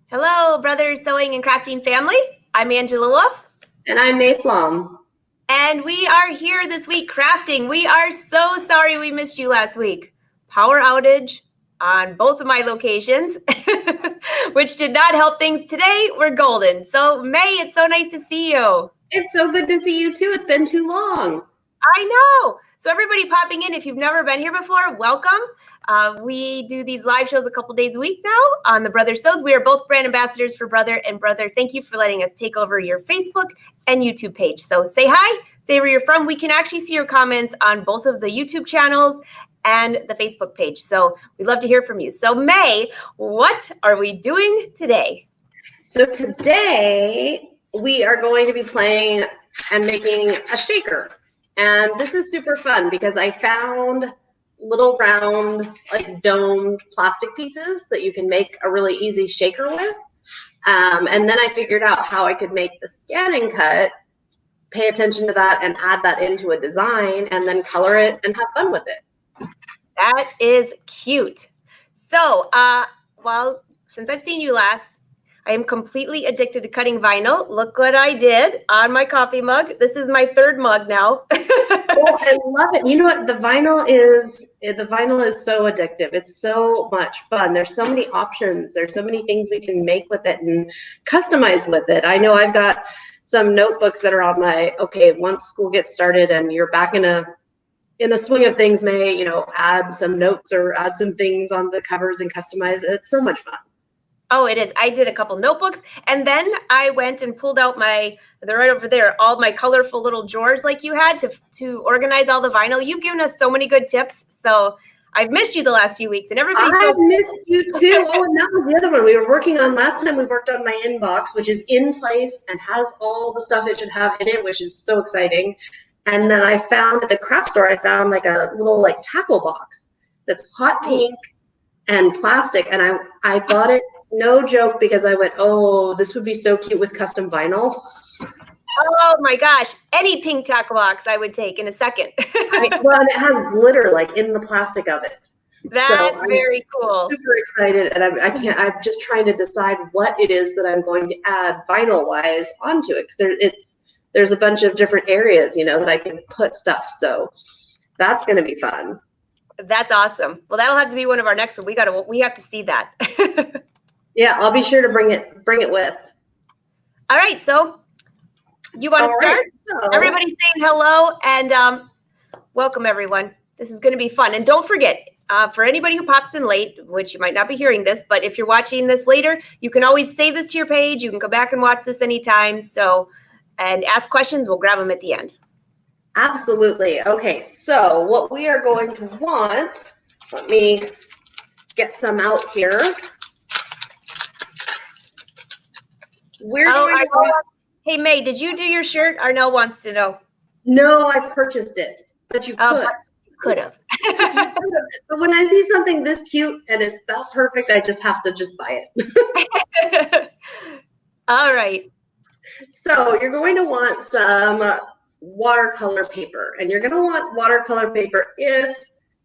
Hello, Brothers Sewing and Crafting family. I'm Angela Wolf. And I'm Flaum. And we are here this week crafting. We are so sorry we missed you last week. Power outage on both of my locations, which did not help things. Today, we're golden. So, May, it's so nice to see you. It's so good to see you, too. It's been too long. I know. So everybody popping in, if you've never been here before, welcome. We do these live shows a couple days a week now on the Brother Sews. We are both brand ambassadors for Brother and Brother. Thank you for letting us take over your Facebook and YouTube page. So say hi, say where you're from. We can actually see your comments on both of the YouTube channels and the Facebook page. So we'd love to hear from you. So May, what are we doing today? So today we are going to be playing and making a shaker. And this is super fun because I found little round, like domed plastic pieces that you can make a really easy shaker with. And then I figured out how I could make the ScanNCut, pay attention to that and add that into a design and then color it and have fun with it. That is cute. So, well, since I've seen you last, I am completely addicted to cutting vinyl. Look what I did on my coffee mug. This is my third mug now. Oh, I love it. You know what? The vinyl is so addictive. It's so much fun. There's so many options. There's so many things we can make with it and customize with it. I know I've got some notebooks that are on my, okay, once school gets started and you're back in a swing of things, May, add some notes or add some things on the covers and customize it. It's so much fun. Oh, it is. I did a couple notebooks, and then I went and pulled out they're right over there, all my colorful little drawers like you had to organize all the vinyl. You've given us so many good tips. So I've missed you the last few weeks, and everybody's I've missed you too. Oh, and that was the other one we were working on last time. We worked on my inbox, which is in place and has all the stuff it should have in it, which is so exciting. And then I found at the craft store, I found like a little tackle box that's hot pink and plastic, and I bought it. No joke, because I went, oh, this would be so cute with custom vinyl. Oh my gosh, any pink tackle box I would take in a second. Well, and it has glitter in the plastic of it. That's very cool. Super excited, and I'm just trying to decide what it is that I'm going to add vinyl wise onto it, because there's a bunch of different areas that I can put stuff. So that's going to be fun. That's awesome. Well, that'll have to be one of our next one. We have to see that. Yeah, I'll be sure to bring it with. All right, so you want to start? So, everybody's saying hello and welcome, everyone. This is going to be fun. And don't forget, for anybody who pops in late, which you might not be hearing this, but if you're watching this later, you can always save this to your page. You can go back and watch this anytime. So, and ask questions. We'll grab them at the end. Absolutely. Okay, so what we are going to want, let me get some out here. Hey, May, did you do your shirt? Arnell wants to know. No, I purchased it, but you could. Could have. But when I see something this cute and it's that perfect, I just have to buy it. All right. So you're going to want some watercolor paper, and you're going to want watercolor paper if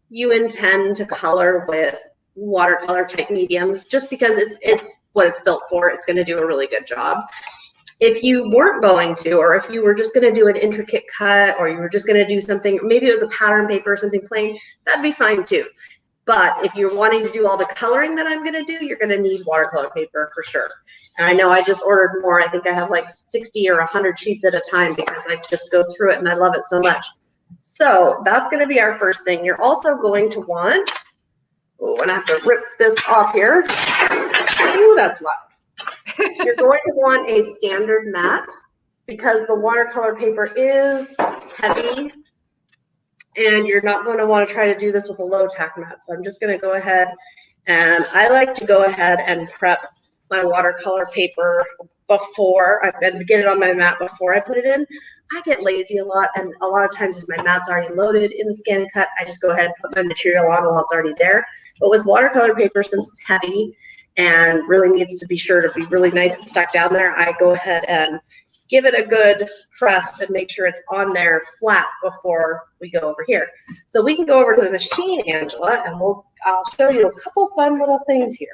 you intend to color with watercolor type mediums, just because it's what it's built for. It's going to do a really good job. If you weren't going to, or if you were just going to do an intricate cut, or you were just going to do something, maybe it was a pattern paper or something plain, that'd be fine too. But if you're wanting to do all the coloring that I'm going to do, you're going to need watercolor paper for sure. And I know I just ordered more. I think I have 60 or 100 sheets at a time because I just go through it and I love it so much. So that's going to be our first thing. You're also going to want, and I have to rip this off here. Ooh, that's loud. You're going to want a standard mat because the watercolor paper is heavy, and you're not going to want to try to do this with a low tack mat. So I'm just going to go ahead, and I like to go ahead and prep my watercolor paper before I get it on my mat before I put it in. I get lazy a lot, and a lot of times if my mat's already loaded in the ScanNCut, I just go ahead and put my material on while it's already there. But with watercolor paper, since it's heavy and really needs to be sure to be really nice and stuck down there, I go ahead and give it a good press and make sure it's on there flat before we go over here. So we can go over to the machine, Angela, and I'll show you a couple fun little things here.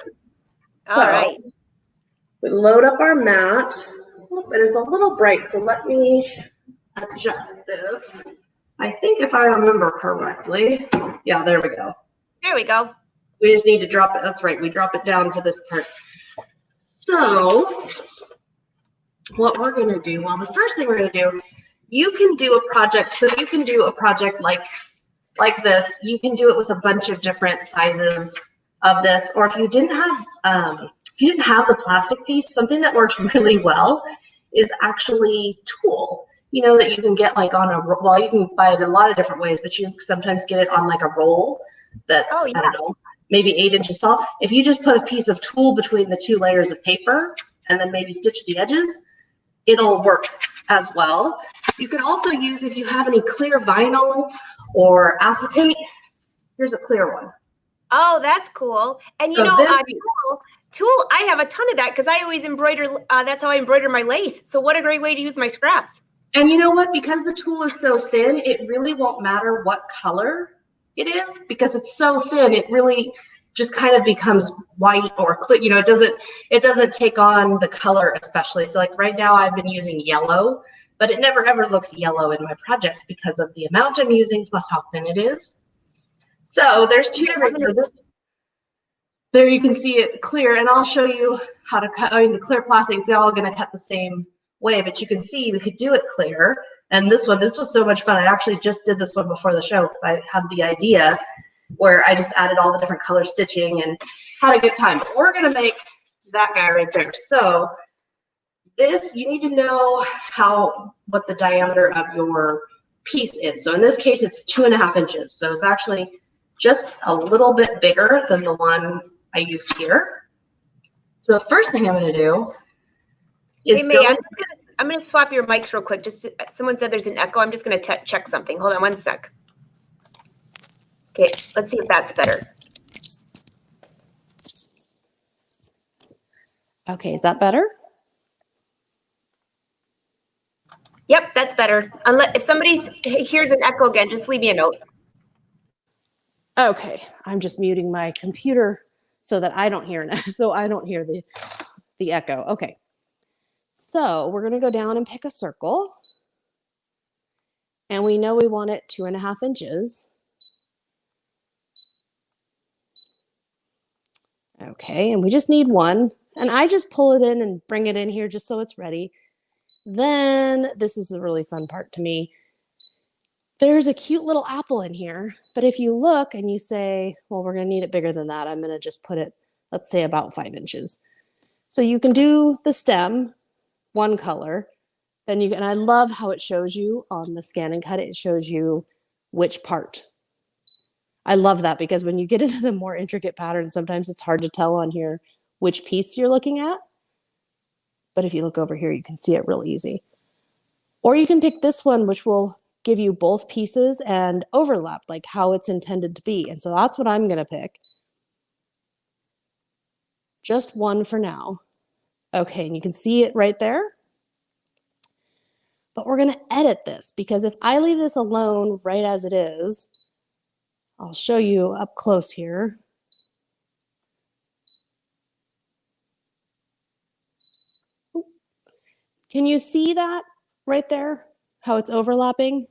All right. We load up our mat. Oh, it is a little bright, so let me adjust this. I think if I remember correctly, yeah, there we go. There we go. We just need to drop it. That's right. We drop it down for this part. So what we're going to do, well, the first thing we're going to do, you can do a project. So you can do a project like this. You can do it with a bunch of different sizes of this. Or if you didn't have the plastic piece, something that works really well is actually tulle. You know, that you can get like on a, well, you can buy it in a lot of different ways, but you sometimes get it on like a roll that's, I don't know, maybe 8 inches tall. If you just put a piece of tulle between the 2 layers of paper and then maybe stitch the edges, it'll work as well. You can also use, if you have any clear vinyl or acetate, here's a clear one. Oh, that's cool. And you So know, tulle, I have a ton of that because I always embroider, that's how I embroider my lace. So what a great way to use my scraps. And you know what, because the tulle is so thin, it really won't matter what color it is, because it's so thin, it really just kind of becomes white or clear. You know, it doesn't take on the color, especially. So like right now I've been using yellow, but it never ever looks yellow in my projects because of the amount I'm using plus how thin it is. So there's 2 different, so this, there you can see it clear, and I'll show you how to cut. I mean, the clear plastic, it's all going to cut the same way, but you can see we could do it clear. And this was so much fun. I actually just did this one before the show because I had the idea where I just added all the different color stitching and had a good time. But we're going to make that guy right there. So this, you need to know what the diameter of your piece is. So in this case, it's 2.5 inches. So it's actually just a little bit bigger than the one I used here. So the first thing I'm going to do is, hey, May, I'm going to swap your mics real quick. Just someone said there's an echo. I'm just going to check something. Hold on one sec. Okay, let's see if that's better. Okay, is that better? Yep, that's better. Unless if somebody hears an echo again, just leave me a note. Okay, I'm just muting my computer so that I don't hear the echo. Okay. So we're going to go down and pick a circle. And we know we want it 2.5 inches. Okay, and we just need one. And I just pull it in and bring it in here just so it's ready. Then this is a really fun part to me. There's a cute little apple in here. But if you look and you say, well, we're going to need it bigger than that, I'm going to just put it, let's say about 5 inches. So you can do the stem one color, then and I love how it shows you on the ScanNCut, it shows you which part. I love that because when you get into the more intricate patterns, sometimes it's hard to tell on here which piece you're looking at. But if you look over here, you can see it real easy. Or you can pick this one, which will give you both pieces and overlap, like how it's intended to be. And so that's what I'm going to pick. Just one for now. Okay, and you can see it right there. But we're going to edit this because if I leave this alone right as it is, I'll show you up close here. Can you see that right there? How it's overlapping?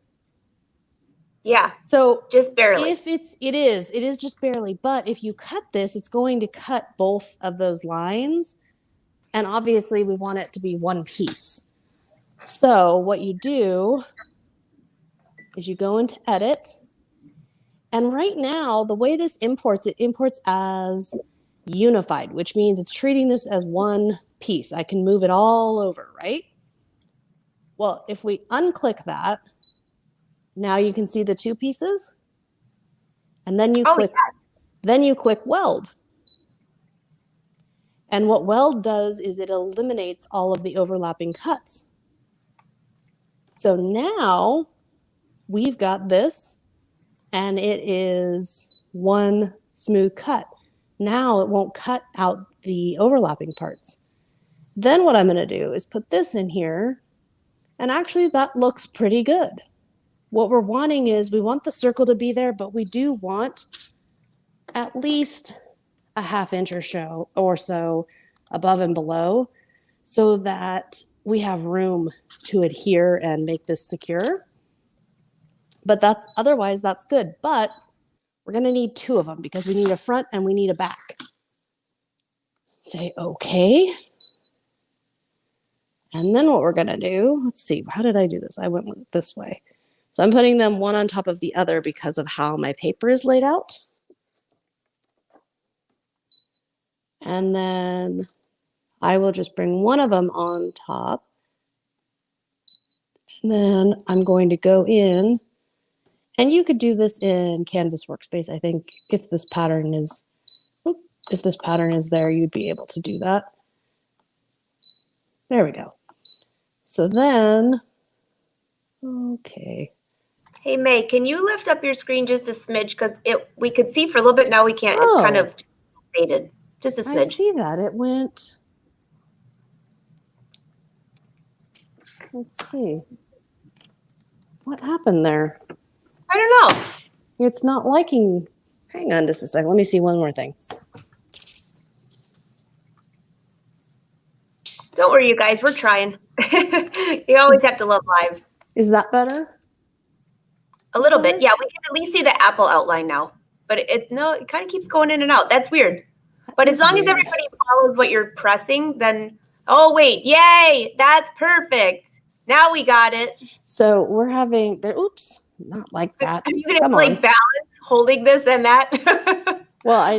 Yeah. So just barely. If it is just barely. But if you cut this, it's going to cut both of those lines. And obviously we want it to be one piece. So what you do is you go into edit. And right now, the way this imports, it imports as unified, which means it's treating this as one piece. I can move it all over, right? Well, if we unclick that, now you can see the 2 pieces. And then you click weld. And what weld does is it eliminates all of the overlapping cuts. So now we've got this and it is one smooth cut. Now it won't cut out the overlapping parts. Then what I'm going to do is put this in here, and actually that looks pretty good. What we're wanting is we want the circle to be there, but we do want at least a 1/2 inch or so above and below so that we have room to adhere and make this secure. But otherwise that's good. But we're going to need 2 of them because we need a front and we need a back. Say okay. And then what we're going to do, let's see, how did I do this? I went this way. So I'm putting them one on top of the other because of how my paper is laid out. And then I will just bring one of them on top. And then I'm going to go in, and you could do this in Canvas Workspace. I think if this pattern is there, you'd be able to do that. There we go. So then, okay. Hey, May, can you lift up your screen just a smidge? Because we could see for a little bit. Now we can't. Oh, it's kind of faded. Just a smidge. I see that. It went. Let's see. What happened there? I don't know. It's not liking. Hang on just a second. Let me see one more thing. Don't worry, you guys. We're trying. You always have to love live. Is that better? A little bit. Yeah, we can at least see the apple outline now. But it kind of keeps going in and out. That's weird. But as long as everybody follows what you're pressing, then, oh, wait. Yay. That's perfect. Now we got it. So we're having, oops, not like that. Are you going to like balance holding this and that? Well, I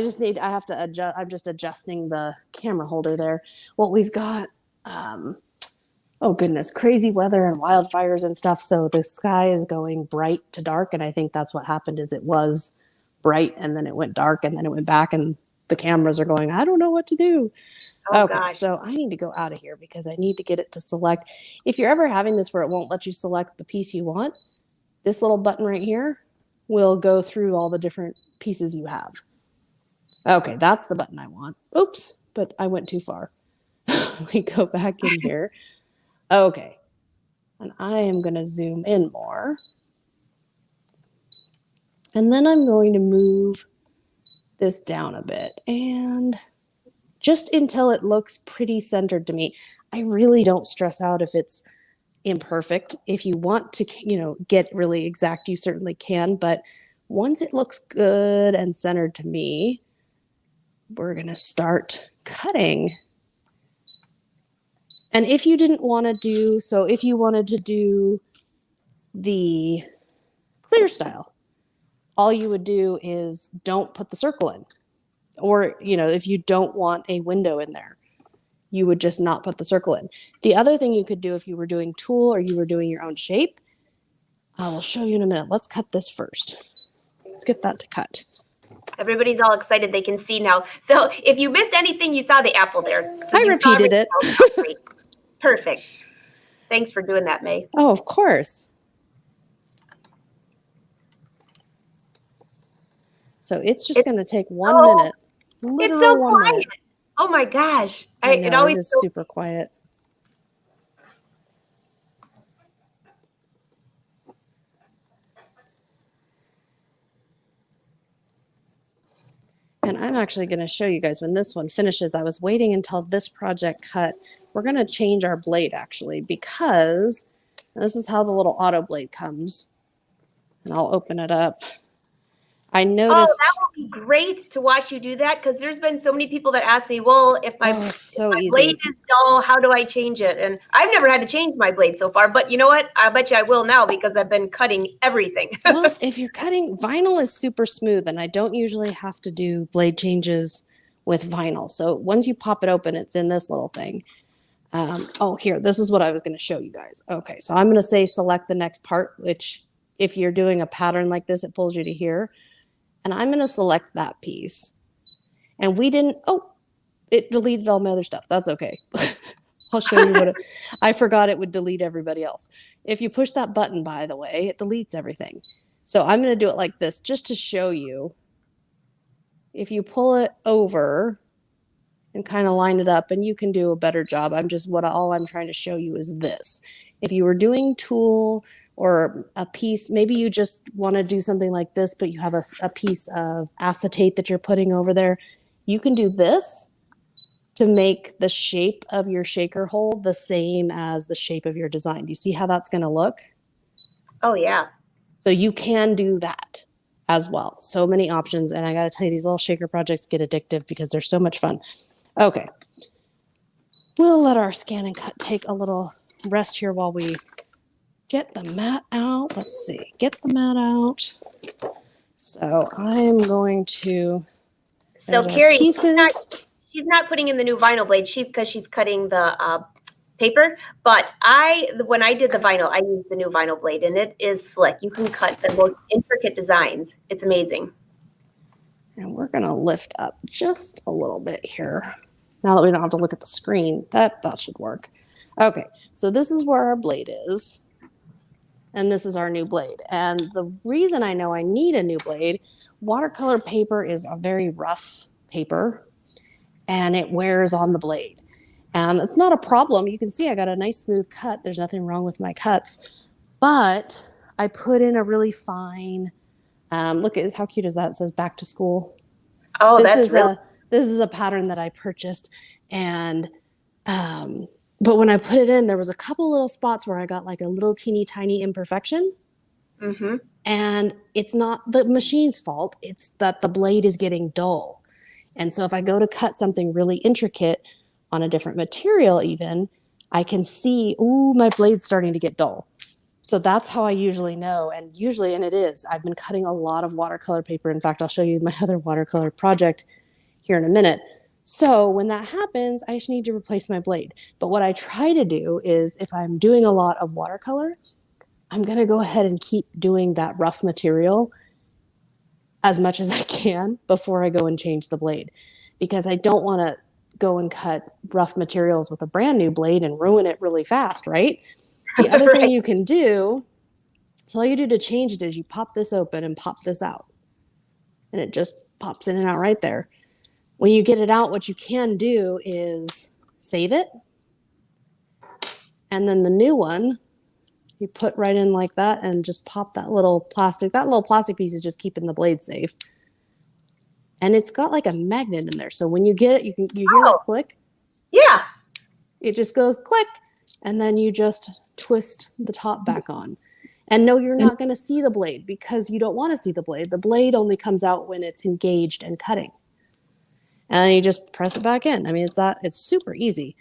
have to adjust. I'm just adjusting the camera holder there. Well, we've got, oh goodness, crazy weather and wildfires and stuff. So the sky is going bright to dark. And I think that's what happened is it was bright and then it went dark and then it went back and the cameras are going, I don't know what to do. Oh, okay, gosh. So I need to go out of here because I need to get it to select. If you're ever having this where it won't let you select the piece you want, this little button right here will go through all the different pieces you have. Okay, that's the button I want. Oops, but I went too far. Let me go back in here. Okay, and I am going to zoom in more. And then I'm going to move this down a bit and just until it looks pretty centered to me. I really don't stress out if it's imperfect. If you want to, get really exact, you certainly can. But once it looks good and centered to me, we're going to start cutting. And if you didn't want to if you wanted to do the clear style, all you would do is don't put the circle in. Or, if you don't want a window in there, you would just not put the circle in. The other thing you could do if you were doing tulle or you were doing your own shape, I will show you in a minute. Let's cut this first. Let's get that to cut. Everybody's all excited. They can see now. So if you missed anything, you saw the apple there. So I repeated it. Perfect. Thanks for doing that, May. Oh, of course. So it's just going to take 1 minute. It's so quiet. Oh my gosh. It always is super quiet. And I'm actually going to show you guys when this one finishes. I was waiting until this project cut. We're going to change our blade actually because this is how the little auto blade comes. And I'll open it up. I noticed. Oh, that will be great to watch you do that because there's been so many people that ask me, well, if my blade is dull, how do I change it? And I've never had to change my blade so far, but you know what? I bet you I will now because I've been cutting everything. Well, if you're cutting, vinyl is super smooth and I don't usually have to do blade changes with vinyl. So once you pop it open, it's in this little thing. Here, this is what I was going to show you guys. Okay, so I'm going to say select the next part, which if you're doing a pattern like this, it pulls you to here. And I'm going to select that piece. And it deleted all my other stuff. That's okay. I'll show you I forgot it would delete everybody else. If you push that button, by the way, it deletes everything. So I'm going to do it like this just to show you. If you pull it over and kind of line it up, and you can do a better job. All I'm trying to show you is this. If you were doing tulle or a piece, maybe you just want to do something like this, but you have a piece of acetate that you're putting over there, you can do this to make the shape of your shaker hole the same as the shape of your design. Do you see how that's going to look? Oh, yeah. So you can do that as well. So many options. And I got to tell you, these little shaker projects get addictive because they're so much fun. Okay. We'll let our ScanNCut take a little rest here while we get the mat out. Let's see. Get the mat out. So I'm going to... So There's our Carrie, pieces. she's not putting in the new vinyl blade. Because she's cutting the paper. But when I did the vinyl, I used the new vinyl blade, and it is slick. You can cut the most intricate designs. It's amazing. And we're going to lift up just a little bit here. Now that we don't have to look at the screen, that should work. Okay, so this is where our blade is. And this is our new blade. And the reason I know I need a new blade, watercolor paper is a very rough paper, and it wears on the blade. And it's not a problem. You can see I got a nice smooth cut. There's nothing wrong with my cuts. But I put in a really fine, look at this, how cute is that? It says back to school. Oh, This is a pattern that I purchased, and but when I put it in, there was a couple little spots where I got like a little teeny tiny imperfection. Mm-hmm. And it's not the machine's fault. It's that the blade is getting dull. And so if I go to cut something really intricate on a different material even, I can see, ooh, my blade's starting to get dull. So that's how I usually know. And it is. I've been cutting a lot of watercolor paper. In fact, I'll show you my other watercolor project here in a minute. So when that happens, I just need to replace my blade. But what I try to do is if I'm doing a lot of watercolor, I'm going to go ahead and keep doing that rough material as much as I can before I go and change the blade, because I don't want to go and cut rough materials with a brand new blade and ruin it really fast, right? The other thing you can do, so all you do to change it is you pop this open and pop this out, and it just pops in and out right there. When you get it out, what you can do is save it, and then the new one you put right in like that and just pop that little plastic. That little plastic piece is just keeping the blade safe. And it's got like a magnet in there. So when you get it, you hear that click? Yeah. It just goes click, and then you just twist the top back on. And no, you're not going to see the blade because you don't want to see the blade. The blade only comes out when it's engaged and cutting. And then you just press it back in. I mean, it's super easy.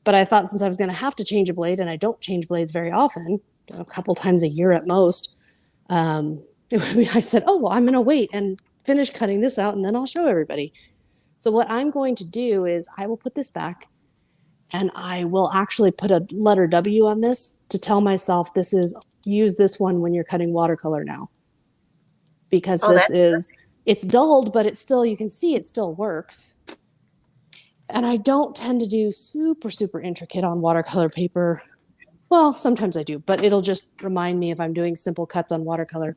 But I thought since I was going to have to change a blade, and I don't change blades very often, a couple times a year at most, I said, oh, well, I'm going to wait and finish cutting this out, and then I'll show everybody. So what I'm going to do is I will put this back, and I will actually put a letter W on this to tell myself use this one when you're cutting watercolor now. Because it's dulled, but it's still, you can see it still works. And I don't tend to do super, super intricate on watercolor paper. Well, sometimes I do, but it'll just remind me if I'm doing simple cuts on watercolor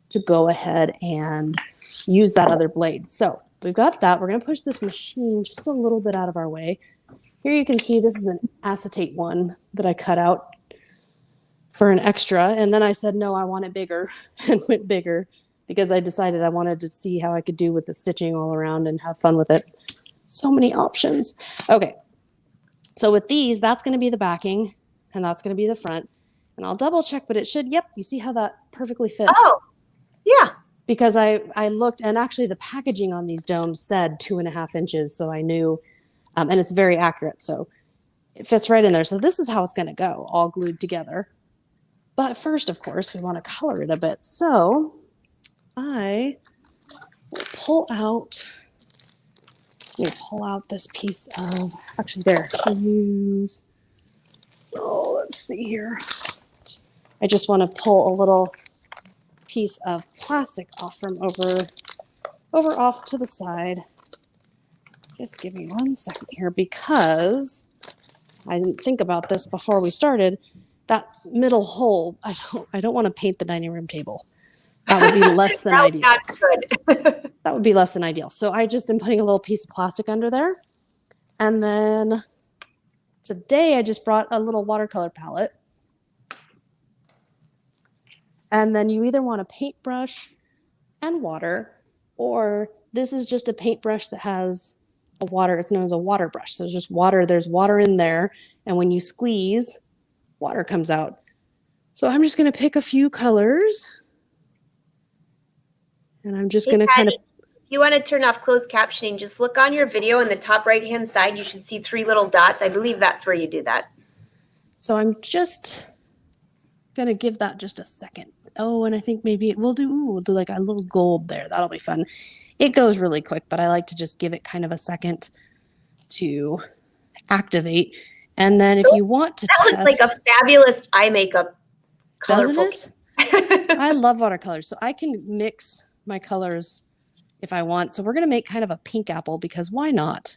to go ahead and use that other blade. So we've got that. We're going to push this machine just a little bit out of our way. Here you can see this is an acetate one that I cut out for an extra. And then I said, no, I want it bigger, and went bigger because I decided I wanted to see how I could do with the stitching all around and have fun with it. So many options. Okay. So with these, that's going to be the backing, and that's going to be the front. And I'll double check, but it should, yep, you see how that perfectly fits? Oh, yeah. Because I looked, and actually the packaging on these domes said 2.5 inches, so I knew, and it's very accurate, so it fits right in there. So this is how it's going to go, all glued together. But first, of course, we want to color it a bit. So I will pull out this piece of, actually there, let's see here. I just want to pull a little piece of plastic off from off to the side. Just give me 1 second here because I didn't think about this before we started. That middle hole, I don't want to paint the dining room table. That would be less than ideal. Not good. That would be less than ideal. So I just am putting a little piece of plastic under there. And then today I just brought a little watercolor palette. And then you either want a paintbrush and water, or this is just a paintbrush that has it's known as a water brush. So there's just water, there's water in there. And when you squeeze, water comes out. So I'm just going to pick a few colors. And I'm just going to kind of. If you want to turn off closed captioning, just look on your video in the top right-hand side. You should see 3 little dots. I believe that's where you do that. So I'm just going to give that just a second. Oh, and I think maybe we'll do like a little gold there. That'll be fun. It goes really quick, but I like to just give it kind of a second to activate. And then if you want to test. That looks like a fabulous eye makeup colorful. Doesn't it? I love watercolors. So I can mix my colors if I want. So we're going to make kind of a pink apple because why not?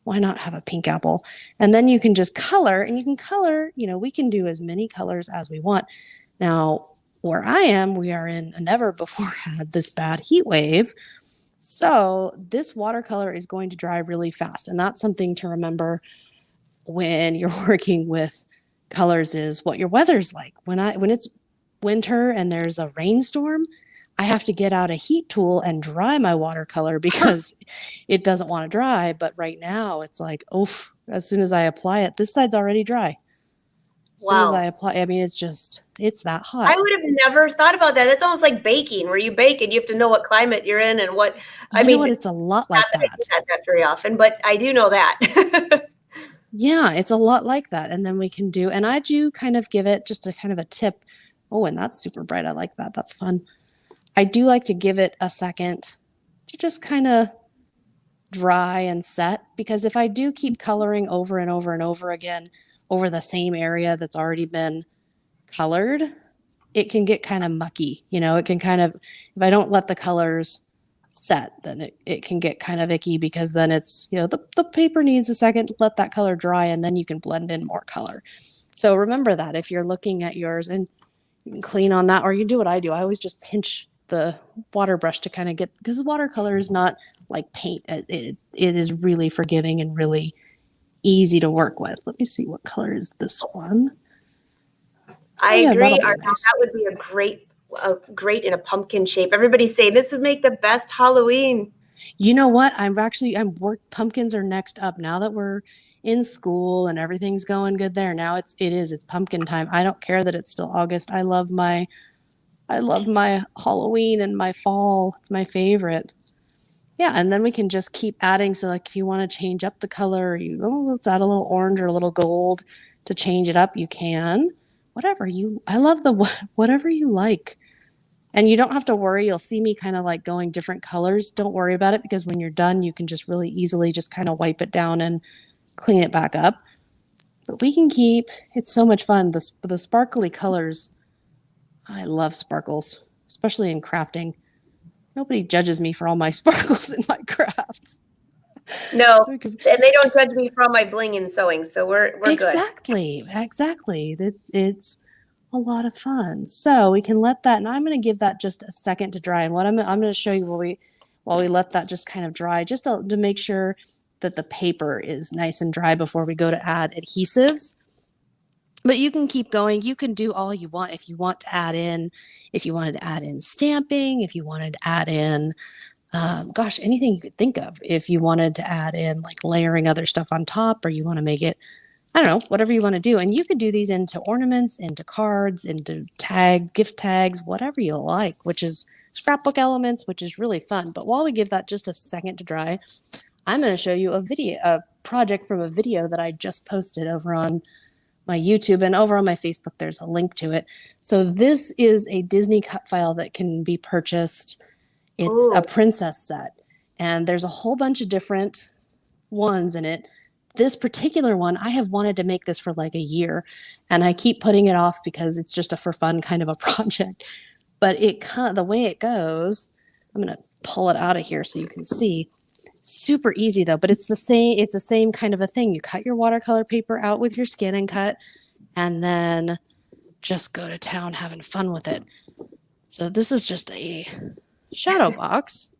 Why not have a pink apple? And then you can just color, and you can color, we can do as many colors as we want. Now, where I am, we are in a never before had this bad heat wave. So this watercolor is going to dry really fast. And that's something to remember when you're working with colors is what your weather's like. When it's winter and there's a rainstorm, I have to get out a heat tool and dry my watercolor because it doesn't want to dry. But right now it's like, oof, as soon as I apply it, this side's already dry. As soon as I apply, it's that hot. I would have never thought about that. That's almost like baking, where you bake and you have to know what climate you're in and what. I mean, it's a lot like that. I do that very often, but I do know that. Yeah, it's a lot like that. And then we can do, and I do kind of give it just a kind of a tip. Oh, and that's super bright. I like that. That's fun. I do like to give it a second to just kind of dry and set, because if I do keep coloring over and over and over again over the same area that's already been colored, it can get kind of mucky. It can kind of, if I don't let the colors set, then it can get kind of icky, because then it's, the paper needs a second to let that color dry, and then you can blend in more color. So remember that if you're looking at yours, and you can clean on that, or you can do what I do. I always just pinch the water brush to kind of get, because watercolor is not like paint. It is really forgiving and really easy to work with. Let me see, what color is this one? I agree. That would be a great in a pumpkin shape. Everybody say this would make the best Halloween. You know what? Pumpkins are next up now that we're in school and everything's going good there. Now it's pumpkin time. I don't care that it's still August. I love my Halloween and my fall. It's my favorite. Yeah, and then we can just keep adding. So like if you want to change up the color, let's add a little orange or a little gold to change it up, you can. I love whatever you like. And you don't have to worry. You'll see me kind of like going different colors. Don't worry about it, because when you're done, you can just really easily just kind of wipe it down and clean it back up. But we can it's so much fun. The sparkly colors. I love sparkles, especially in crafting. Nobody judges me for all my sparkles in my crafts. No, and they don't judge me for all my bling and sewing, so we're good. Exactly. It's a lot of fun. So we can let that, and I'm going to give that just a second to dry. And what I'm going to show you while we let that just kind of dry, just to make sure that the paper is nice and dry before we go to add adhesives. But you can keep going. You can do all you want. If you wanted to add in stamping, if you wanted to add in, anything you could think of. If you wanted to add in like layering other stuff on top, or you want to make it, I don't know, whatever you want to do. And you could do these into ornaments, into cards, into gift tags, whatever you like, which is scrapbook elements, which is really fun. But while we give that just a second to dry, I'm going to show you a project from a video that I just posted over on my YouTube, and over on my Facebook, there's a link to it. So this is a Disney cut file that can be purchased. It's a princess set, and there's a whole bunch of different ones in it. This particular one, I have wanted to make this for like a year, and I keep putting it off because it's just a for fun kind of a project. But the way it goes, I'm going to pull it out of here so you can see. Super easy though, but it's the same kind of a thing. You cut your watercolor paper out with your ScanNCut, and then just go to town having fun with it. So this is just a shadow box.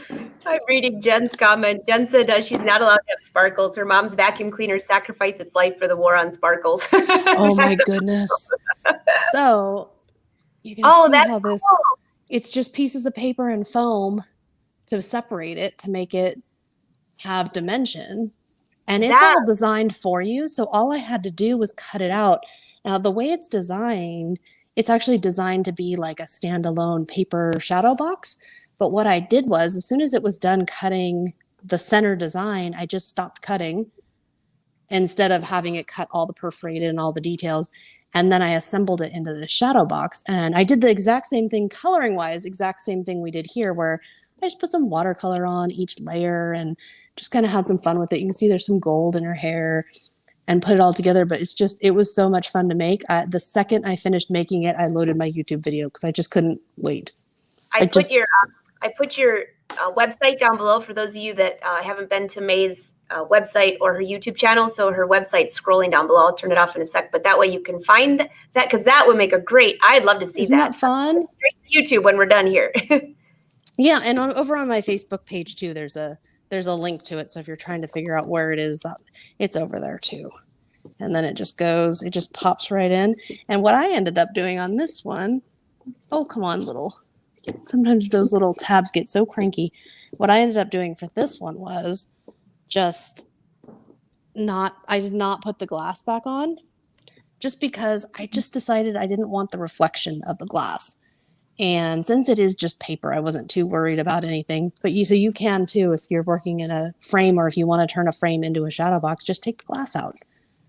I'm reading Jen's comment. Jen said she's not allowed to have sparkles. Her mom's vacuum cleaner sacrificed its life for the war on sparkles. Oh my goodness. So you can see how this, it's just pieces of paper and foam to separate it, to make it have dimension, and it's That all designed for you. So all I had to do was cut it out. Now, the way it's designed, it's actually designed to be like a standalone paper shadow box. But what I did was, as soon as it was done cutting the center design, I just stopped cutting instead of having it cut all the perforated and all the details. And then I assembled it into the shadow box. And I did the exact same thing coloring wise, exact same thing we did here, where I just put some watercolor on each layer and just kind of had some fun with it. You can see there's some gold in her hair and put it all together. But it was so much fun to make. The second I finished making it, I loaded my YouTube video because I just couldn't wait. I put your website down below for those of you that haven't been to May's website or her YouTube channel. So her website's scrolling down below. I'll turn it off in a sec, but that way you can find that, because that would make I'd love to see Isn't that. that fun? Straight to YouTube when we're done here. Yeah, and over on my Facebook page too, there's a link to it. So if you're trying to figure out where it is, it's over there too. And then it just pops right in. And what I ended up doing on this one, oh, come on, sometimes those little tabs get so cranky. What I ended up doing for this one was I did not put the glass back on, just because I just decided I didn't want the reflection of the glass. And since it is just paper, I wasn't too worried about anything. But you can too, if you're working in a frame, or if you want to turn a frame into a shadow box, just take the glass out.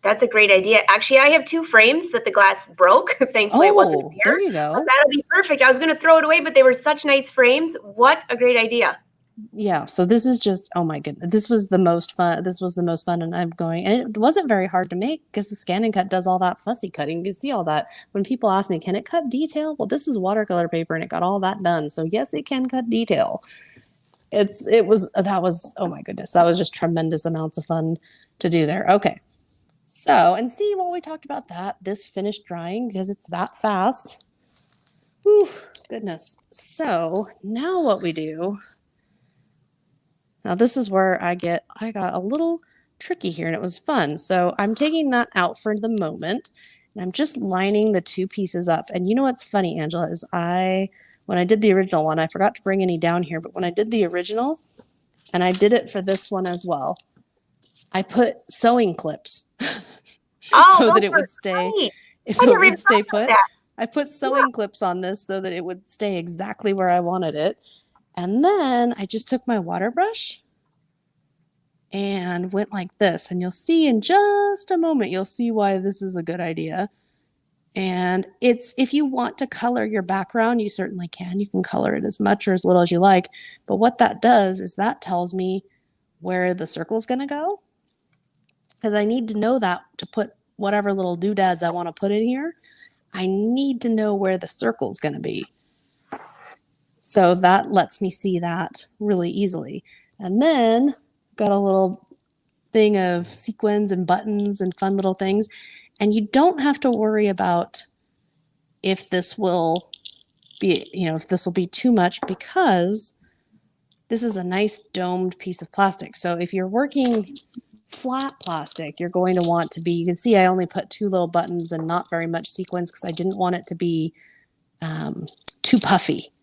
That's a great idea. Actually, I have 2 frames that the glass broke. Thankfully, it wasn't here. There you go. That'll be perfect. I was going to throw it away, but they were such nice frames. What a great idea. Yeah. So this is just, oh my goodness. This was the most fun. And and it wasn't very hard to make because the ScanNCut does all that fussy cutting. You can see all that. When people ask me, can it cut detail? Well, this is watercolor paper and it got all that done. So yes, it can cut detail. Oh my goodness. That was just tremendous amounts of fun to do there. Okay. So, and see, while we talked about that, this finished drying because it's that fast. Whew, goodness. So now what we do, now this is where I got a little tricky here, and it was fun. So I'm taking that out for the moment, and I'm just lining the 2 pieces up. And you know what's funny, Angela, is when I did the original one, I forgot to bring any down here, but when I did the original, and I did it for this one as well, I put sewing clips so that it would stay. So it would stay put. I put sewing clips on this so that it would stay exactly where I wanted it. And then I just took my water brush and went like this. And you'll see in just a moment, you'll see why this is a good idea. And if you want to color your background, you certainly can. You can color it as much or as little as you like. But what that does is that tells me where the circle's going to go. Because I need to know that to put whatever little doodads I want to put in here. I need to know where the circle's going to be. So that lets me see that really easily. And then got a little thing of sequins and buttons and fun little things. And you don't have to worry about if this will be too much, because this is a nice domed piece of plastic. So if you're working flat plastic, you're going to want to be, you can see I only put 2 little buttons and not very much sequins because I didn't want it to be too puffy.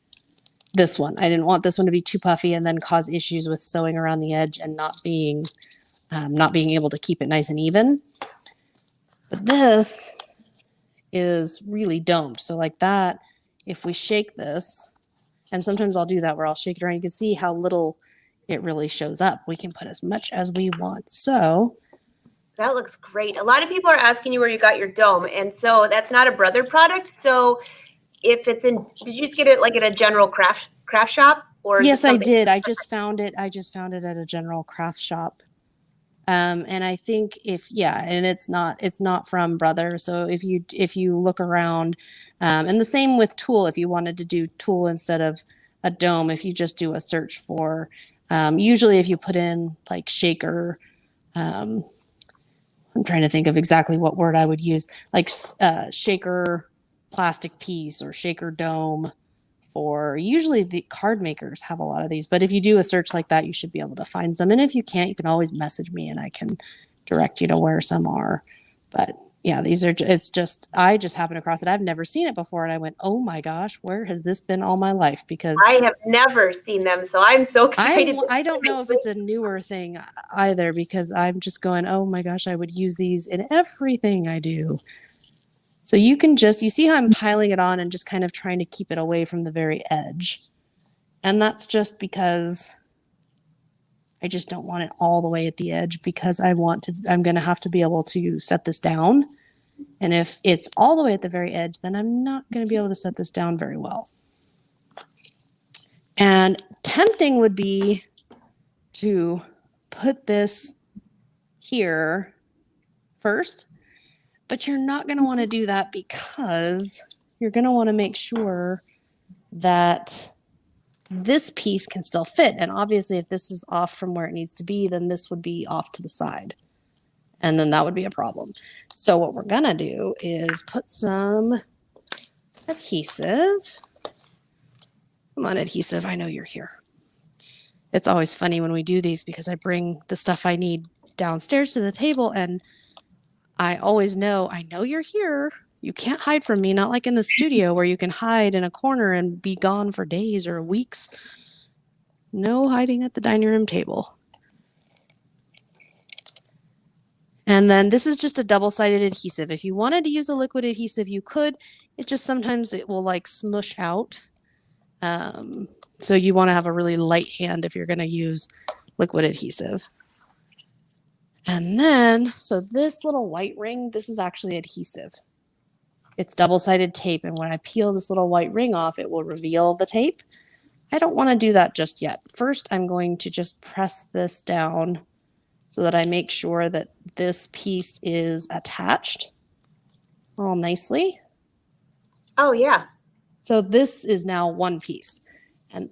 This one, I didn't want this one to be too puffy and then cause issues with sewing around the edge and not being able to keep it nice and even. But this is really domed. So like that, if we shake this, and sometimes I'll do that where I'll shake it around, you can see how little it really shows up. We can put as much as we want. So that looks great. A lot of people are asking you where you got your dome. And so that's not a Brother product. So if it's did you just get it like at a general craft shop? Or yes, I did. I just found it at a general craft shop. And I think and it's not from Brother. So if you look around, and the same with tulle, if you wanted to do tulle instead of a dome, if you just do a search for, usually if you put in like shaker, I'm trying to think of exactly what word I would use, like shaker plastic piece or shaker dome, or usually the card makers have a lot of these. But if you do a search like that, you should be able to find some. And if you can't, you can always message me and I can direct you to where some are. But Yeah, I just happened across it. I've never seen it before. And I went, oh my gosh, where has this been all my life? Because I have never seen them, so I'm so excited. I don't know if it's a newer thing either, because I'm just going, oh my gosh, I would use these in everything I do. So you see how I'm piling it on and just kind of trying to keep it away from the very edge. And that's just because I just don't want it all the way at the edge, because I'm going to have to be able to set this down. And if it's all the way at the very edge, then I'm not going to be able to set this down very well. And tempting would be to put this here first, but you're not going to want to do that, because you're going to want to make sure that this piece can still fit. And obviously, if this is off from where it needs to be, then this would be off to the side. And then that would be a problem. So what we're going to do is put some adhesive. Come on, adhesive. I know you're here. It's always funny when we do these, because I bring the stuff I need downstairs to the table, and I always know, I know you're here. You can't hide from me, not like in the studio where you can hide in a corner and be gone for days or weeks. No hiding at the dining room table. And then this is just a double-sided adhesive. If you wanted to use a liquid adhesive, you could. It just sometimes it will like smush out. So you want to have a really light hand if you're going to use liquid adhesive. And then, so this little white ring, this is actually adhesive. It's double-sided tape, and when I peel this little white ring off, it will reveal the tape. I don't want to do that just yet. First, I'm going to just press this down so that I make sure that this piece is attached all nicely. Oh, yeah. So this is now one piece.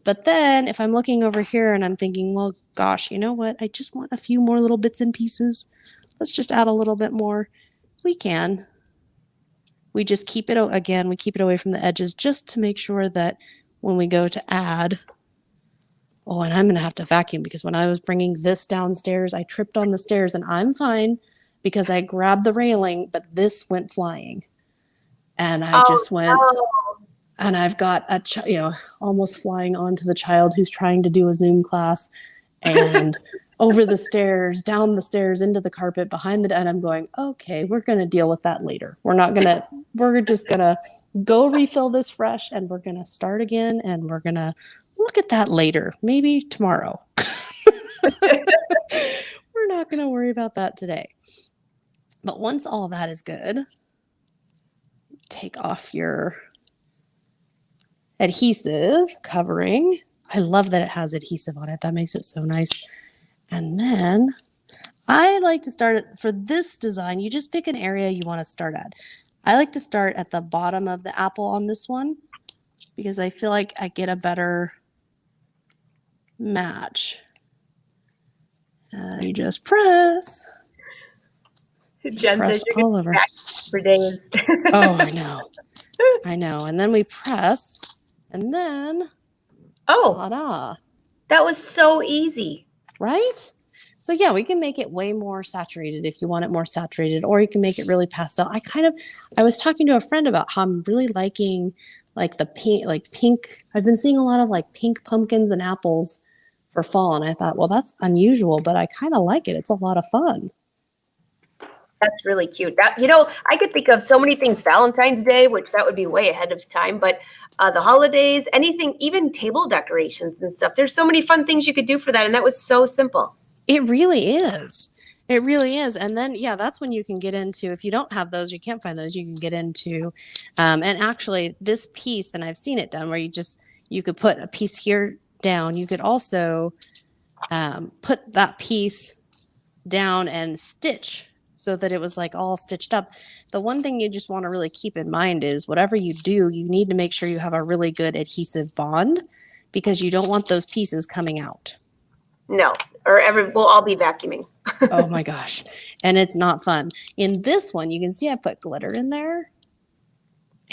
But then if I'm looking over here and I'm thinking, well, gosh, you know what? I just want a few more little bits and pieces. Let's just add a little bit more. We can. We just keep it, again, we keep it away from the edges just to make sure that when we go to add, oh, and I'm going to have to vacuum, because when I was bringing this downstairs, I tripped on the stairs, and I'm fine because I grabbed the railing, but this went flying. And I just went, and I've got almost flying onto the child who's trying to do a Zoom class, and over the stairs, down the stairs, into the carpet, behind and I'm going, okay, we're going to deal with that later. We're just going to go refill this fresh, and we're going to start again, and we're going to look at that later, maybe tomorrow. We're not going to worry about that today. But once all that is good, take off your adhesive covering. I love that it has adhesive on it. That makes it so nice. And then I like to start for this design, you just pick an area you want to start at. I like to start at the bottom of the apple on this one, because I feel like I get a better match. You just press. Jen press says you're all over. For days. Oh, I know. I know. And then we press, and then ta-da. That was so easy. Right? So yeah, we can make it way more saturated if you want it more saturated, or you can make it really pastel. I was talking to a friend about how I'm really liking like the pink. I've been seeing a lot of like pink pumpkins and apples for fall, and I thought, well, that's unusual, but I kind of like it. It's a lot of fun. That's really cute. I could think of so many things. Valentine's Day, which that would be way ahead of time, but the holidays, anything, even table decorations and stuff. There's so many fun things you could do for that, and that was so simple. It really is. It really is. And then, yeah, that's when you can get into, if you don't have those, you can't find those, you can get into, and actually this piece, and I've seen it done where you could put a piece here down. You could also put that piece down and stitch so that it was like all stitched up. The one thing you just want to really keep in mind is whatever you do, you need to make sure you have a really good adhesive bond, because you don't want those pieces coming out. No, we'll all be vacuuming. Oh my gosh. And it's not fun. In this one, you can see I put glitter in there.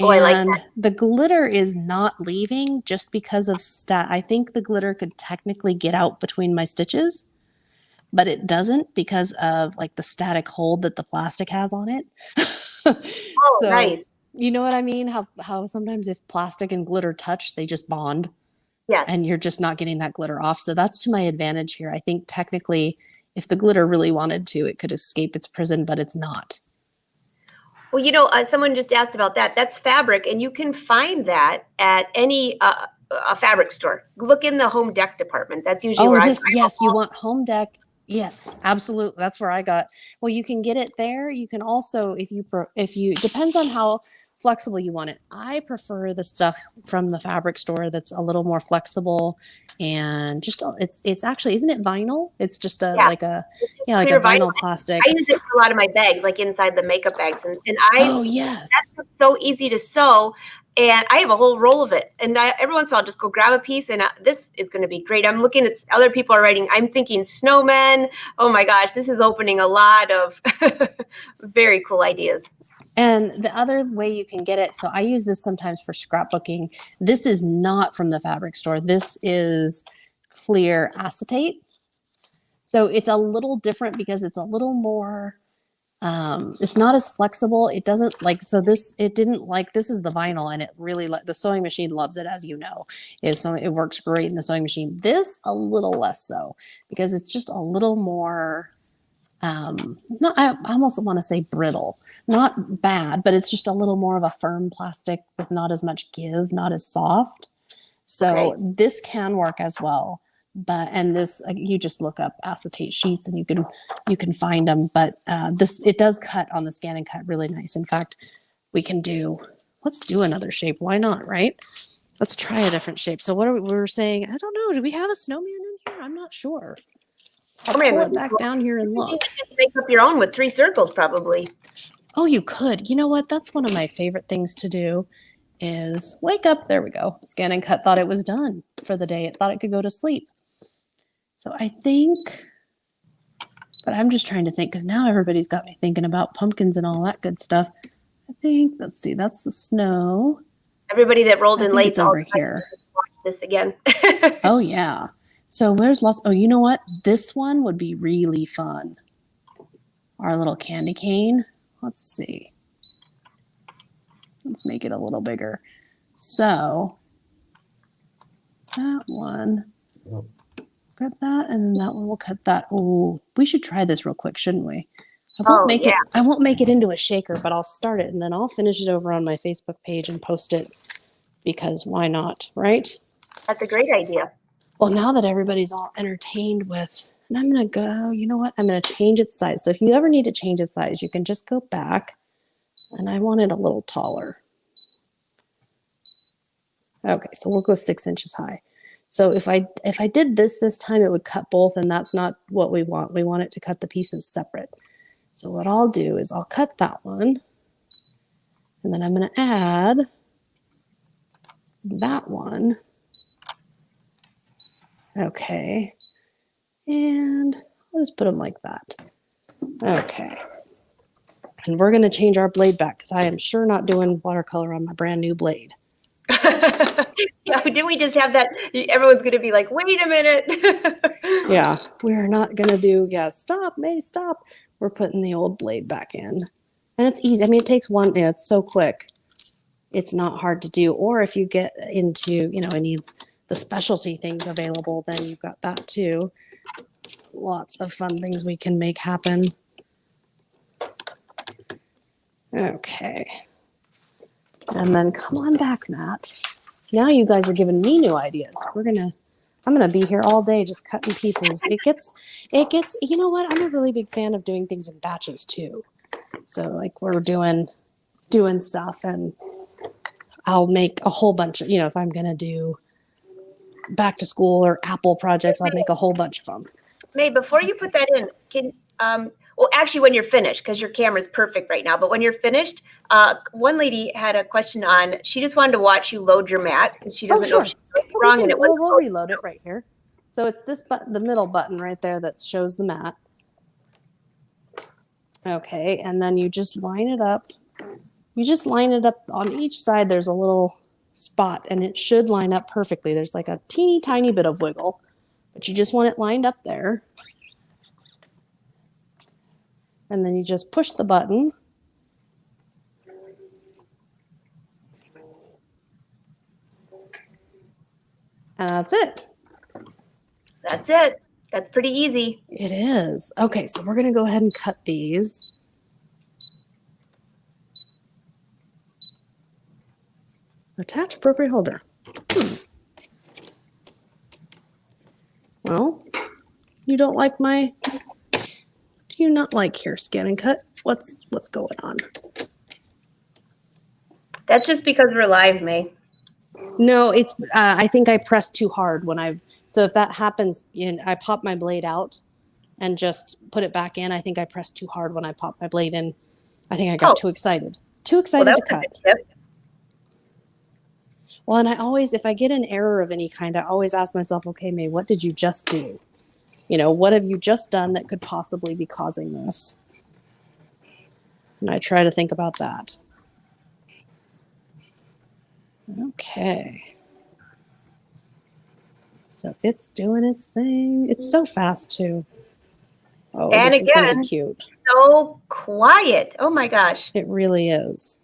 Oh, I like that. The glitter is not leaving just because of I think the glitter could technically get out between my stitches, but it doesn't because of like the static hold that the plastic has on it. Oh, So nice. you know what I mean? How sometimes if plastic and glitter touch, they just bond Yes. and you're just not getting that glitter off. So that's to my advantage here. I think technically if the glitter really wanted to, it could escape its prison, but it's not. Well, someone just asked about that. That's fabric, and you can find that at any a fabric store. Look in the home deck department. That's usually Oh, where yes, you want home deck. Yes, absolutely. That's where I got. Well, you can get it there. You can also, if you depends on how flexible you want it. I prefer the stuff from the fabric store that's a little more flexible and just it's actually, isn't it vinyl? It's just a Yeah. like a It's just like a clear vinyl plastic. I use it for a lot of my bags, like inside the makeup bags, and Oh, yes. that's so easy to sew. And I have a whole roll of it. And every once in a while, I'll just go grab a piece, and this is going to be great. I'm looking at other people are writing. I'm thinking snowmen. Oh my gosh, this is opening a lot of very cool ideas. And the other way you can get it, so I use this sometimes for scrapbooking. This is not from the fabric store. This is clear acetate. So it's a little different because it's a little more, it's not as flexible. It doesn't like, so this, it didn't like, this is the vinyl and it really, the sewing machine loves it, as you know, so it works great in the sewing machine. This a little less so because it's just a little more, not, I almost want to say brittle, not bad, but it's just a little more of a firm plastic with not as much give, not as soft. So this can work as well. But, and this, you just look up acetate sheets and you can find them, but this, it does cut on the ScanNCut really nice. In fact, let's do another shape. Why not, right? Let's try a different shape. So what are we were saying? I don't know. Do we have a snowman in here? I'm not sure. I'll pull it back down here and look. You can just make up your own with 3 circles, probably. Oh, you could. You know what? That's one of my favorite things to do is wake up. There we go. ScanNCut thought it was done for the day. It thought it could go to sleep. So I think, but I'm just trying to think because now everybody's got me thinking about pumpkins and all that good stuff. I think, let's see, that's the snow. Everybody that rolled in late, it's over here. Watch this again. Oh, yeah. So where's lost? Oh, you know what? This one would be really fun. Our little candy cane. Let's see. Let's make it a little bigger. So that one, cut that, and then that one will cut that. Oh, we should try this real quick, shouldn't we? I won't make it into a shaker, but I'll start it and then I'll finish it over on my Facebook page and post it because why not, right? That's a great idea. Well, now that everybody's all entertained with, and I'm going to go, you know what? I'm going to change its size. So if you ever need to change its size, you can just go back, and I want it a little taller. Okay, so we'll go 6 inches high. So if I did this time, it would cut both, and that's not what we want. We want it to cut the pieces separate. So what I'll do is I'll cut that one, and then I'm going to add that one. Okay, and I'll just put them like that. Okay, and we're going to change our blade back because I am sure not doing watercolor on my brand new blade. Yeah, didn't we just have that? Everyone's going to be like, wait a minute. Yeah, we're not going to do, stop, May, stop. We're putting the old blade back in. And it's easy. I mean, it takes one, it's so quick. It's not hard to do. Or if you get into, any of the specialty things available, then you've got that too. Lots of fun things we can make happen. Okay. And then come on back, Matt. Now you guys are giving me new ideas. I'm gonna be here all day just cutting pieces. It gets, you know what? I'm a really big fan of doing things in batches too. So like we're doing stuff and I'll make a whole bunch of, if I'm gonna do back to school or Apple projects, I'll make a whole bunch of them. May, before you put that in, well, actually, when you're finished, because your camera's perfect right now, but when you're finished, one lady had a question on, she just wanted to watch you load your mat, and she doesn't know if she's wrong, and we'll reload it right here. So it's this button, the middle button right there that shows the mat. Okay, and then you just line it up. You just line it up on each side. There's a little spot, and it should line up perfectly. There's like a teeny tiny bit of wiggle, but you just want it lined up there. And then you just push the button That's it. That's it. That's pretty easy. It is. Okay, so we're going to go ahead and cut these. Attach appropriate holder. Well, you don't like my... Do you not like here, ScanNCut? What's going on? That's just because we're live, May. No, it's. I think I pressed too hard when I. So if that happens, I pop my blade out and just put it back in. I think I pressed too hard when I popped my blade in. I think I got too excited. Too excited to cut. Well, and I always, if I get an error of any kind, I always ask myself, okay, May, what did you just do? What have you just done that could possibly be causing this? And I try to think about that. Okay. So it's doing its thing. It's so fast too. Oh, and this is gonna again, be cute. So quiet. Oh my gosh. It really is.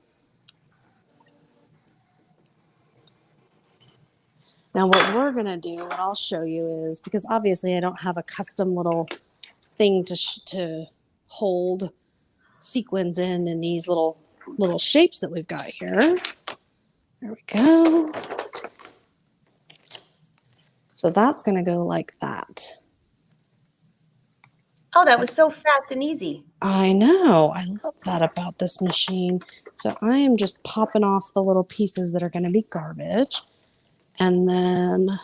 Now what we're gonna do, what I'll show you is, because obviously I don't have a custom little thing to hold sequins in these little shapes that we've got here. There we go. So that's going to go like that. Oh, that was so fast and easy. I know. I love that about this machine. So I am just popping off the little pieces that are going to be garbage. And then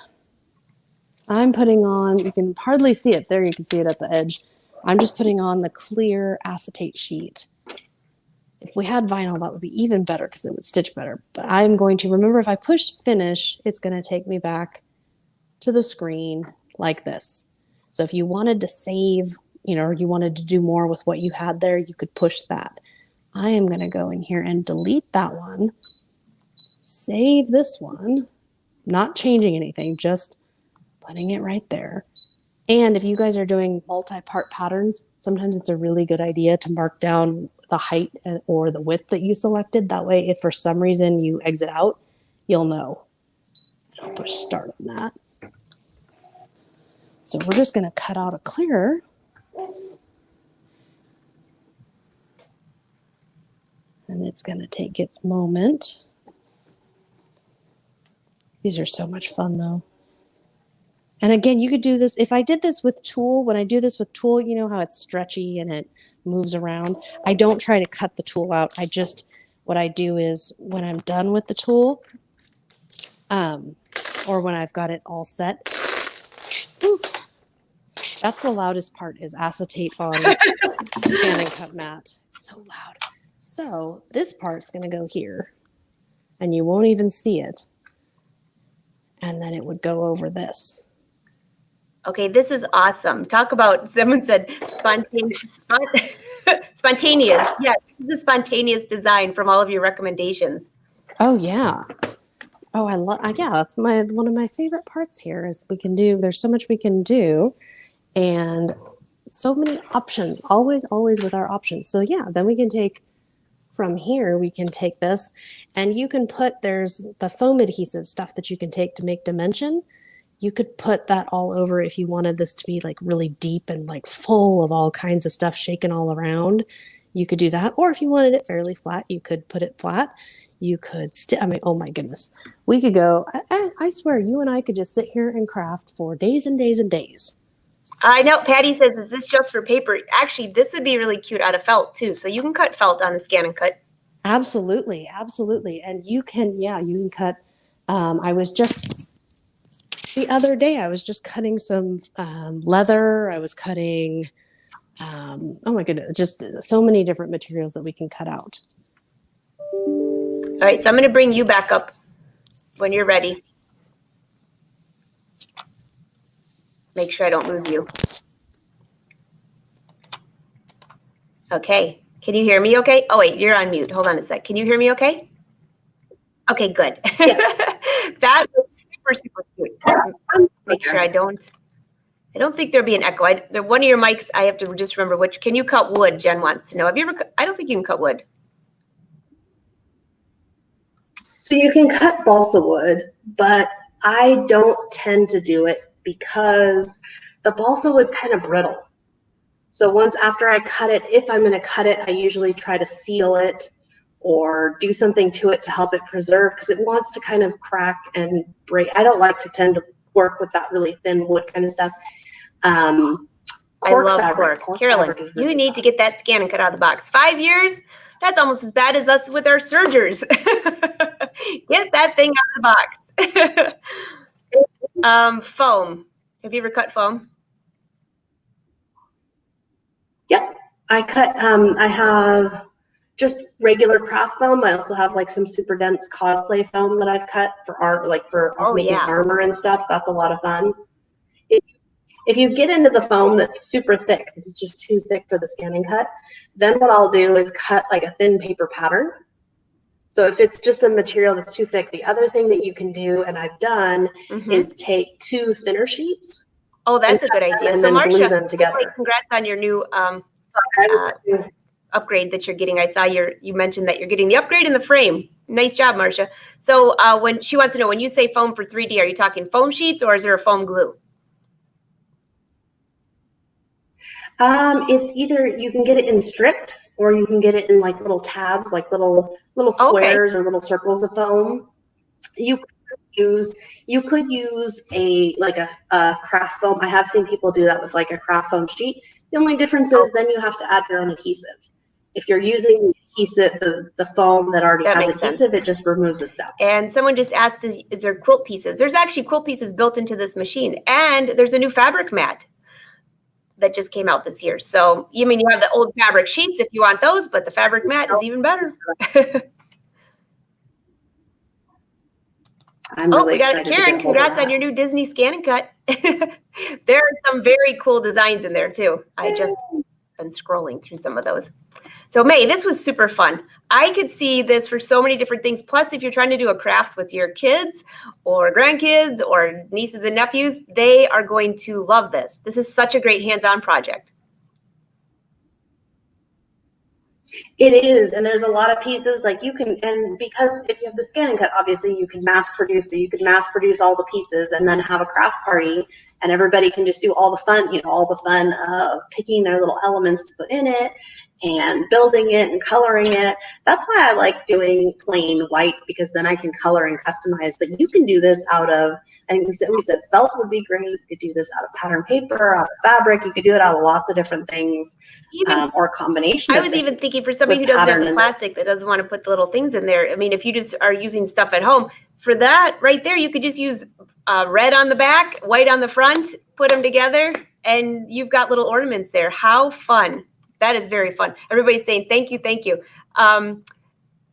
I'm putting on, you can hardly see it there. You can see it at the edge. I'm just putting on the clear acetate sheet. If we had vinyl, that would be even better because it would stitch better. But I'm going to, remember, if I push finish, it's going to take me back to the screen like this. So if you wanted to save, or you wanted to do more with what you had there, you could push that. I am going to go in here and delete that one. Save this one. Not changing anything, just putting it right there. And if you guys are doing multi-part patterns, sometimes it's a really good idea to mark down the height or the width that you selected. That way, if for some reason you exit out, you'll know. I'll push start on that. So we're just going to cut out a clear. And it's going to take its moment. These are so much fun, though. And again, you could do this. If I did this with tulle, when I do this with tulle, you know how it's stretchy and it moves around. I don't try to cut the tulle out. What I do is when I'm done with the tulle, or when I've got it all set, oof, that's the loudest part is acetate on ScanNCut mat. It's so loud. So this part's going to go here and you won't even see it. And then it would go over this. Okay, this is awesome. Talk about, someone said spontaneous. Spontaneous. Yeah, this is a spontaneous design from all of your recommendations. Oh, yeah. Oh, I love, yeah, that's one of my favorite parts here is there's so much we can do and so many options, always with our options. So yeah, then we can take from here, we can take this and you can there's the foam adhesive stuff that you can take to make dimension. You could put that all over if you wanted this to be like really deep and like full of all kinds of stuff shaken all around. You could do that. Or if you wanted it fairly flat, you could put it flat. You could oh my goodness. We could go, I swear you and I could just sit here and craft for days and days and days. I know. Patty says, is this just for paper? Actually, this would be really cute out of felt too. So you can cut felt on the ScanNCut. Absolutely. And you can cut. I was just, the other day, I was just cutting some leather. I was cutting, oh my goodness, just so many different materials that we can cut out. All right, so I'm going to bring you back up when you're ready. Make sure I don't lose you. Okay, can you hear me okay? Oh wait, you're on mute. Hold on a sec. Can you hear me okay? Okay, good. Yes. That was super cute. Make sure I don't think there'll be an echo. One of your mics, I have to just remember which. Can you cut wood? Jen wants to know. Have you ever? I don't think you can cut wood. So you can cut balsa wood, but I don't tend to do it because the balsa wood's kind of brittle. So once after I cut it, if I'm going to cut it, I usually try to seal it or do something to it to help it preserve, because it wants to kind of crack and break. I don't like to tend to work with that really thin wood kind of stuff. I love cork. Carolyn, you need to get that ScanNCut out of the box. 5 years? That's almost as bad as us with our sergers. Get that thing out of the box. Foam. Have you ever cut foam? Yep. I cut, I have just regular craft foam. I also have like some super dense cosplay foam that I've cut for art, like for making armor and stuff. That's a lot of fun. If you get into the foam that's super thick, it's just too thick for the ScanNCut, then what I'll do is cut like a thin paper pattern. So if it's just a material that's too thick, the other thing that you can do, and I've done, is take 2 thinner sheets. Oh, that's a good idea. And so then Marcia, glue them together. Congrats on your new upgrade that you're getting. I saw you mentioned that you're getting the upgrade in the frame. Nice job, Marcia. So when she wants to know, when you say foam for 3D, are you talking foam sheets or is there a foam glue? It's either you can get it in strips or you can get it in like little tabs, like little squares or little circles of foam. You could use a craft foam. I have seen people do that with like a craft foam sheet. The only difference is then you have to add your own adhesive. If you're using adhesive, the foam that already has adhesive, it just removes a step. And someone just asked, is there quilt pieces? There's actually quilt pieces built into this machine, and there's a new fabric mat that just came out this year. So you have the old fabric sheets if you want those, but the fabric mat is even better. I'm really we got it, Karen. Congrats on your new Disney ScanNCut. There are some very cool designs in there too. I just been scrolling through some of those. So May, this was super fun. I could see this for so many different things. Plus, if you're trying to do a craft with your kids or grandkids or nieces and nephews, they are going to love this. This is such a great hands-on project. It is, and there's a lot of pieces like you can, and because if you have the ScanNCut, obviously you can mass produce, so you can mass produce all the pieces and then have a craft party, and everybody can just do all the fun, all the fun of picking their little elements to put in it and building it and coloring it. That's why I like doing plain white, because then I can color and customize. But you can do this out of, I think we said felt would be great. You could do this out of pattern paper, out of fabric. You could do it out of lots of different things, or a combination. I was even thinking for somebody who doesn't have the plastic, that doesn't want to put the little things in there. I mean, if you just are using stuff at home, for that right there, you could just use red on the back, white on the front, put them together, and you've got little ornaments there. How fun. That is very fun. Everybody's saying, thank you, thank you.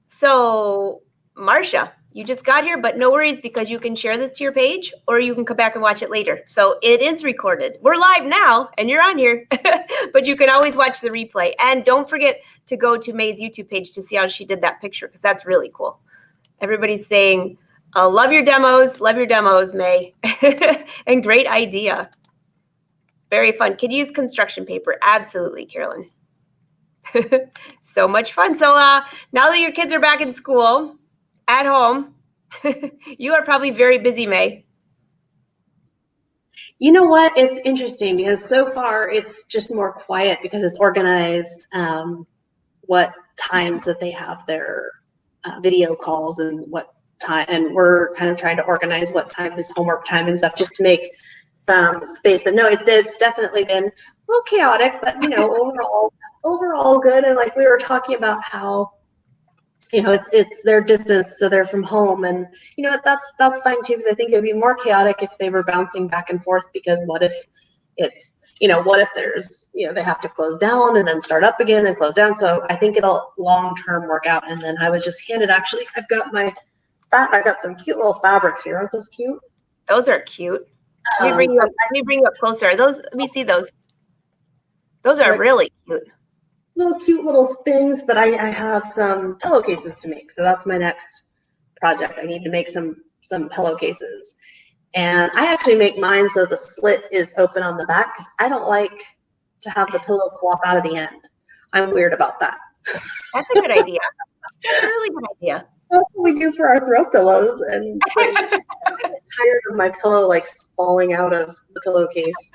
So Marcia, you just got here, but no worries, because you can share this to your page or you can come back and watch it later. So it is recorded. We're live now and you're on here, but you can always watch the replay. And don't forget to go to May's YouTube page to see how she did that picture, because that's really cool. Everybody's saying, love your demos, May. And great idea. Very fun. Can you use construction paper? Absolutely, Carolyn. So much fun. So now that your kids are back in school, at home, you are probably very busy, May. You know what? It's interesting because so far it's just more quiet because it's organized what times that they have their video calls and what time, and we're kind of trying to organize what time is homework time and stuff just to make some space. But no, it's definitely been a little chaotic, but overall good. And like we were talking about how it's their distance, so they're from home, and that's fine too, because I think it'd be more chaotic if they were bouncing back and forth, because what if it's what if there's they have to close down and then start up again and close down. So I think it'll long term work out. And then I was just handed, actually I've got some cute little fabrics here. Aren't those cute? Those are cute. Let me bring you up closer. Let me see those. Those are really cute. Cute little things, but I have some pillowcases to make. So that's my next project. I need to make some pillowcases. And I actually make mine so the slit is open on the back, because I don't like to have the pillow flop out of the end. I'm weird about that. That's a good idea. That's a really good idea. That's what we do for our throw pillows. And so I get tired of my pillow like falling out of the pillowcase.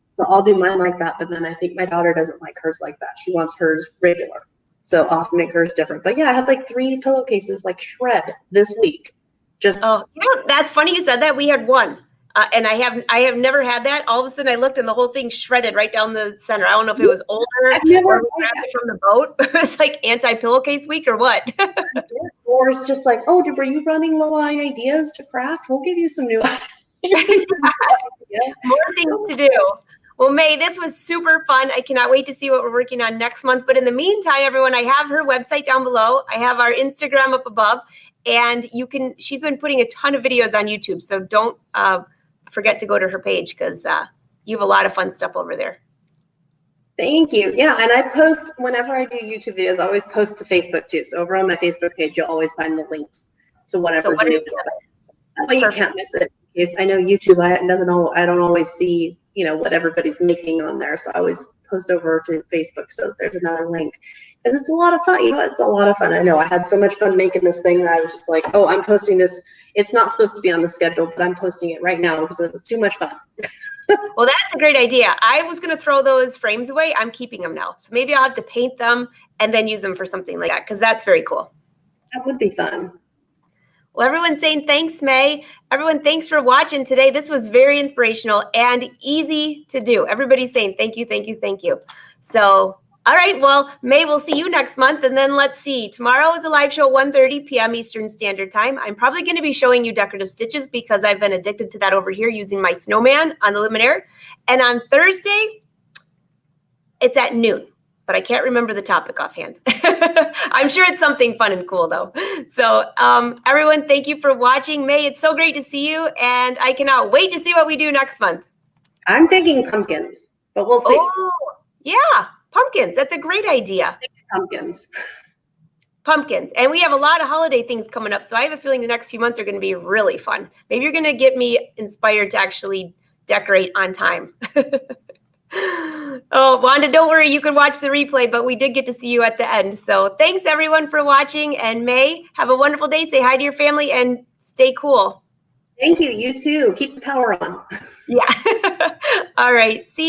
So I'll do mine like that. But then I think my daughter doesn't like hers like that. She wants hers regular. So I'll have to make hers different. But yeah, I had like 3 pillowcases like shred this week. Just that's funny you said that. We had one. And I have never had that. All of a sudden I looked and the whole thing shredded right down the center. I don't know if it was older I've never or grabbed it from the boat. It was like anti-pillowcase week or what? Or it's just like, oh, were you running low on ideas to craft? We'll give you some new ideas. More things to do. Well, May, this was super fun. I cannot wait to see what we're working on next month. But in the meantime, everyone, I have her website down below. I have our Instagram up above. And she's been putting a ton of videos on YouTube. So don't forget to go to her page because you have a lot of fun stuff over there. Thank you. Yeah, and I post whenever I do YouTube videos, I always post to Facebook too. So over on my Facebook page, you'll always find the links to whatever's new. That way you can't miss it. Because I know YouTube, I don't always see, what everybody's making on there. So I always post over to Facebook. So there's another link. Because it's a lot of fun. It's a lot of fun. I know I had so much fun making this thing that I was just like, oh, I'm posting this. It's not supposed to be on the schedule, but I'm posting it right now because it was too much fun. Well, that's a great idea. I was going to throw those frames away. I'm keeping them now. So maybe I'll have to paint them and then use them for something like that because that's very cool. That would be fun. Well, everyone's saying thanks, May. Everyone, thanks for watching today. This was very inspirational and easy to do. Everybody's saying thank you, thank you, thank you. So, all right. Well, May, we'll see you next month. And then let's see. Tomorrow is a live show, 1:30 p.m. Eastern Standard Time. I'm probably going to be showing you decorative stitches because I've been addicted to that over here using my snowman on the Luminaire. And on Thursday, it's at noon. But I can't remember the topic offhand. I'm sure it's something fun and cool, though. So everyone, thank you for watching. May, it's so great to see you. And I cannot wait to see what we do next month. I'm thinking pumpkins, but we'll see. Oh, yeah. Pumpkins. That's a great idea. Pumpkins. Pumpkins. And we have a lot of holiday things coming up. So I have a feeling the next few months are going to be really fun. Maybe you're going to get me inspired to actually decorate on time. Oh, Wanda, don't worry. You can watch the replay, but we did get to see you at the end. So thanks, everyone, for watching. And May, have a wonderful day. Say hi to your family and stay cool. Thank you. You too. Keep the power on. Yeah. All right. See you.